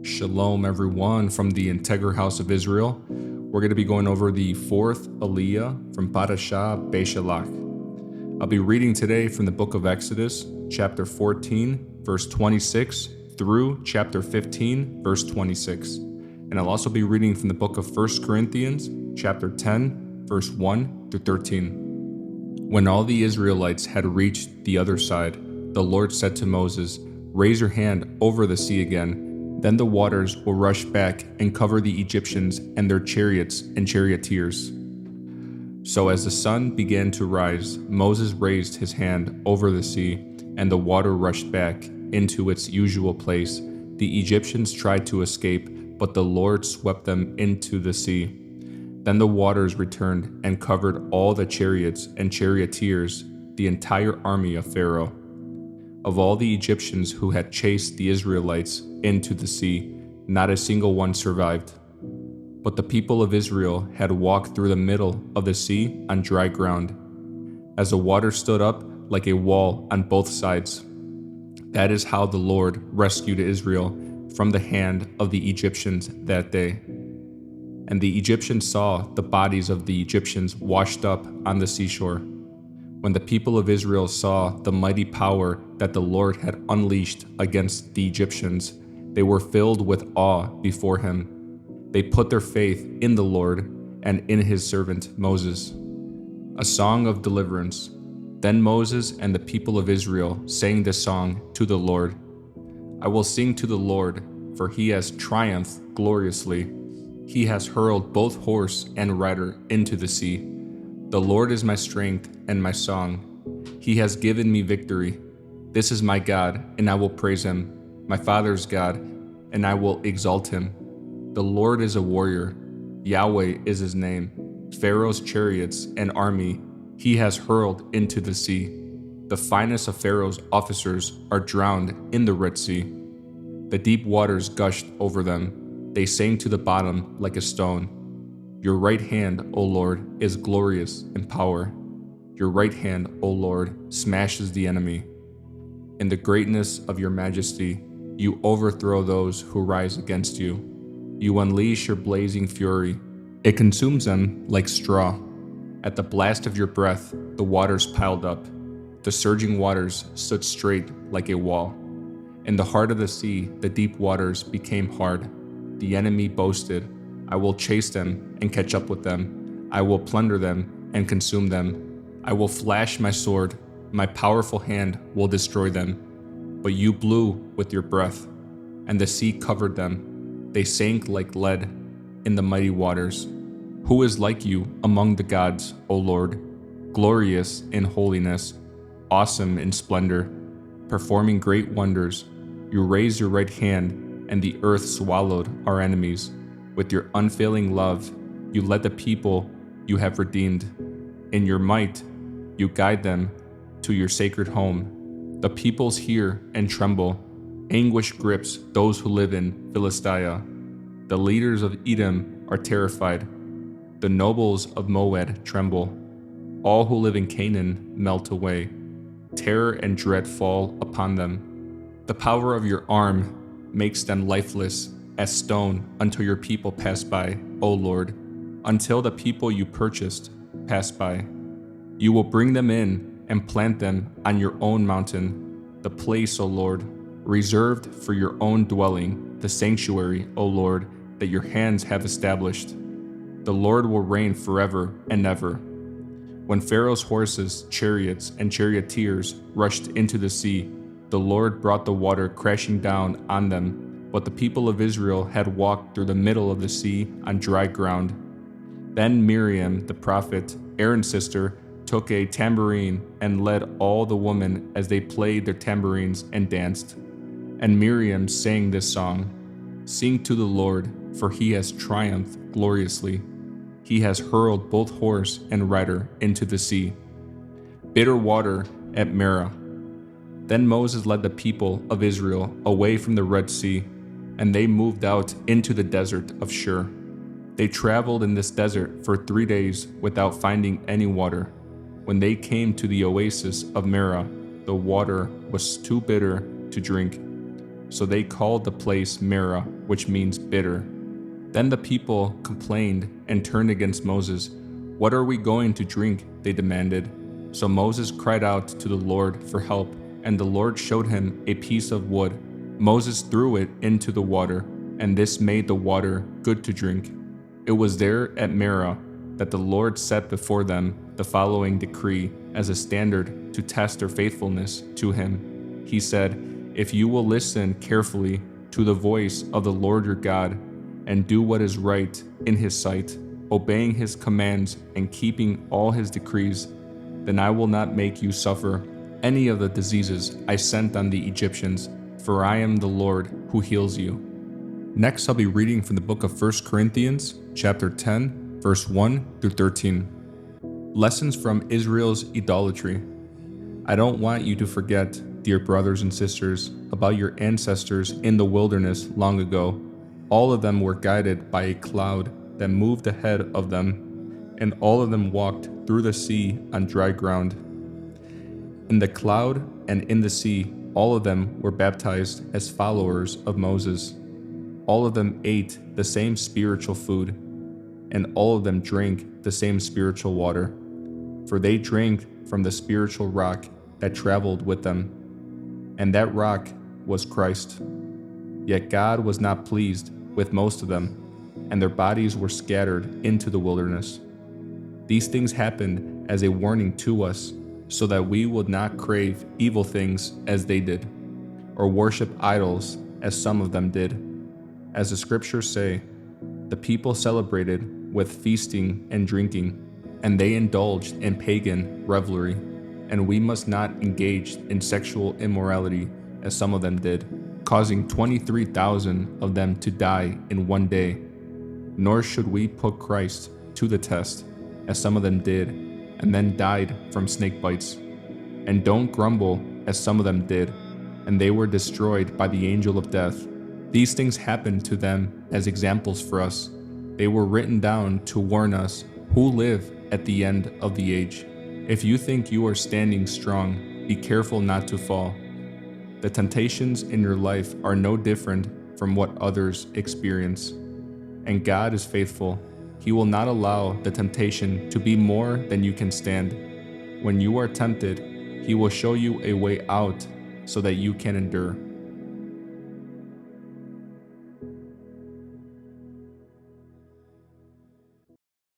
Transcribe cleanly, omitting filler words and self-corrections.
Shalom, everyone, from the Integral House of Israel. We're going to be going over the fourth Aliyah from Parashah, Beshalach. I'll be reading today from the book of Exodus, chapter 14, verse 26, through chapter 15, verse 26. And I'll also be reading from the book of 1 Corinthians, chapter 10, verse 1 through 13. When all the Israelites had reached the other side, the Lord said to Moses, "Raise your hand over the sea again. Then the waters will rush back and cover the Egyptians and their chariots and charioteers." So as the sun began to rise, Moses raised his hand over the sea, and the water rushed back into its usual place. The Egyptians tried to escape, but the Lord swept them into the sea. Then the waters returned and covered all the chariots and charioteers, the entire army of Pharaoh. Of all the Egyptians who had chased the Israelites into the sea, not a single one survived. But the people of Israel had walked through the middle of the sea on dry ground, as the water stood up like a wall on both sides. That is how the Lord rescued Israel from the hand of the Egyptians that day. And the Egyptians saw the bodies of the Egyptians washed up on the seashore. When the people of Israel saw the mighty power that the Lord had unleashed against the Egyptians, they were filled with awe before him. They put their faith in the Lord and in his servant Moses. A song of deliverance. Then Moses and the people of Israel sang this song to the Lord. "I will sing to the Lord, for he has triumphed gloriously. He has hurled both horse and rider into the sea. The Lord is my strength and my song. He has given me victory. This is my God, and I will praise him, my father's God, and I will exalt him. The Lord is a warrior. Yahweh is his name. Pharaoh's chariots and army he has hurled into the sea. The finest of Pharaoh's officers are drowned in the Red Sea. The deep waters gushed over them. They sank to the bottom like a stone. Your right hand, O Lord, is glorious in power. Your right hand, O Lord, smashes the enemy. In the greatness of your majesty, you overthrow those who rise against you. You unleash your blazing fury. It consumes them like straw. At the blast of your breath, the waters piled up. The surging waters stood straight like a wall. In the heart of the sea, the deep waters became hard. The enemy boasted, "I will chase them and catch up with them. I will plunder them and consume them. I will flash my sword. My powerful hand will destroy them." But you blew with your breath, and the sea covered them. They sank like lead in the mighty waters. Who is like you among the gods, O Lord? Glorious in holiness, awesome in splendor, performing great wonders. You raised your right hand, and the earth swallowed our enemies. With your unfailing love, you led the people you have redeemed. In your might, you guide them to your sacred home. The peoples hear and tremble. Anguish grips those who live in Philistia. The leaders of Edom are terrified. The nobles of Moab tremble. All who live in Canaan melt away. Terror and dread fall upon them. The power of your arm makes them lifeless as stone until your people pass by, O Lord, until the people you purchased pass by. You will bring them in and plant them on your own mountain, the place, O Lord, reserved for your own dwelling, the sanctuary, O Lord, that your hands have established. The Lord will reign forever and ever. When Pharaoh's horses, chariots, and charioteers rushed into the sea, the Lord brought the water crashing down on them. But the people of Israel had walked through the middle of the sea on dry ground. Then Miriam, the prophet, Aaron's sister, took a tambourine and led all the women as they played their tambourines and danced. And Miriam sang this song, "Sing to the Lord, for he has triumphed gloriously. He has hurled both horse and rider into the sea." Bitter water at Merah. Then Moses led the people of Israel away from the Red Sea, and they moved out into the desert of Shur. They traveled in this desert for 3 days without finding any water. When they came to the oasis of Merah, the water was too bitter to drink. So they called the place Merah, which means bitter. Then the people complained and turned against Moses. "What are we going to drink?" they demanded. So Moses cried out to the Lord for help, and the Lord showed him a piece of wood. Moses threw it into the water, and this made the water good to drink. It was there at Merah that the Lord set before them the following decree as a standard to test their faithfulness to him. He said, "If you will listen carefully to the voice of the Lord your God, and do what is right in his sight, obeying his commands and keeping all his decrees, then I will not make you suffer any of the diseases I sent on the Egyptians, for I am the Lord who heals you." Next, I'll be reading from the book of 1 Corinthians, chapter 10, verse 1 through 13. Lessons from Israel's idolatry. I don't want you to forget, dear brothers and sisters, about your ancestors in the wilderness long ago. All of them were guided by a cloud that moved ahead of them, and all of them walked through the sea on dry ground. In the cloud and in the sea, all of them were baptized as followers of Moses. All of them ate the same spiritual food, and all of them drank the same spiritual water, for they drank from the spiritual rock that traveled with them, and that rock was Christ. Yet God was not pleased with most of them, and their bodies were scattered into the wilderness. These things happened as a warning to us, so that we would not crave evil things as they did, or worship idols as some of them did. As the scriptures say, the people celebrated with feasting and drinking, and they indulged in pagan revelry, and we must not engage in sexual immorality as some of them did, causing 23,000 of them to die in one day. Nor should we put Christ to the test, as some of them did, and then died from snake bites. And don't grumble, as some of them did, and they were destroyed by the angel of death. These things happened to them as examples for us. They were written down to warn us who live at the end of the age. If you think you are standing strong, be careful not to fall. The temptations in your life are no different from what others experience. And God is faithful. He will not allow the temptation to be more than you can stand. When you are tempted, He will show you a way out so that you can endure.